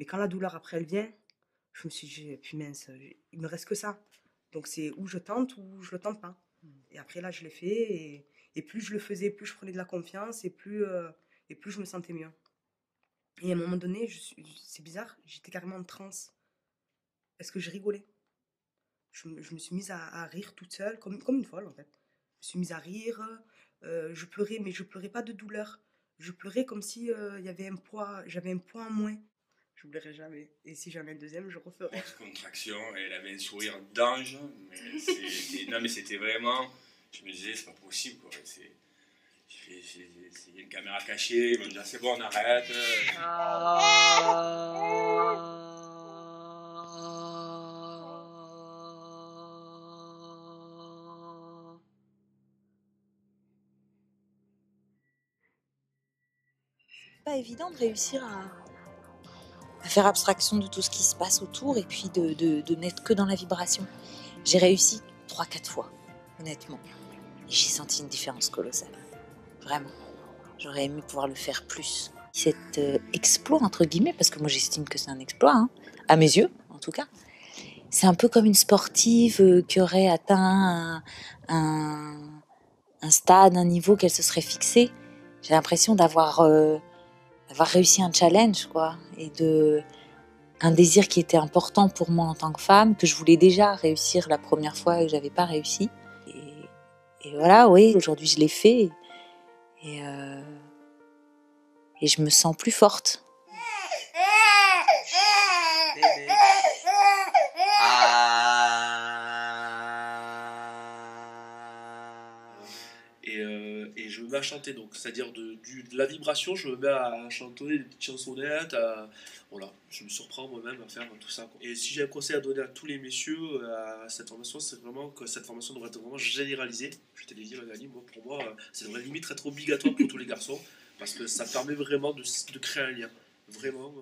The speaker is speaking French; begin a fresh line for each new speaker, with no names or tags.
Mais quand la douleur après elle vient, je me suis dit: «Puis mince, il me reste que ça». Donc c'est ou je tente ou je le tente pas. Et après là, je l'ai fait et plus je le faisais, plus je prenais de la confiance et plus je me sentais mieux. Et à un moment donné, c'est bizarre, j'étais carrément en transe parce que je rigolais. Je me suis mise à rire toute seule, comme une folle en fait. Je me suis mise à rire, je pleurais, mais je pleurais pas de douleur. Je pleurais comme si il y avait un poids, j'avais un poids en moins. Je n'oublierai jamais. Et si j'en ai un deuxième, je referai.
Grosse contraction, elle avait un sourire d'ange, mais non mais c'était vraiment, je me disais c'est pas possible quoi, il y a une caméra cachée, ils vont me dire c'est bon on arrête.
Pas évident de réussir à faire abstraction de tout ce qui se passe autour et puis de n'être que dans la vibration. J'ai réussi 3-4 fois, honnêtement. Et j'ai senti une différence colossale. Vraiment. J'aurais aimé pouvoir le faire plus. Cet exploit, entre guillemets, parce que moi j'estime que c'est un exploit, hein, à mes yeux en tout cas, c'est un peu comme une sportive qui aurait atteint un stade, un niveau qu'elle se serait fixé. J'ai l'impression d'avoir réussi un challenge, quoi, et un désir qui était important pour moi en tant que femme, que je voulais déjà réussir la première fois et que j'avais pas réussi. Et voilà, oui, aujourd'hui je l'ai fait et je me sens plus forte.
Et je me mets à chanter, donc c'est-à-dire de la vibration, je me mets à chanter des petites chansonnettes, voilà, je me surprends moi-même à faire tout ça, quoi. Et si j'ai un conseil à donner à tous les messieurs à cette formation, c'est vraiment que cette formation devrait être vraiment généralisée. Je t'ai dit, Magali, pour moi, ça devrait limite être obligatoire pour tous les garçons, parce que ça permet vraiment de créer un lien, vraiment.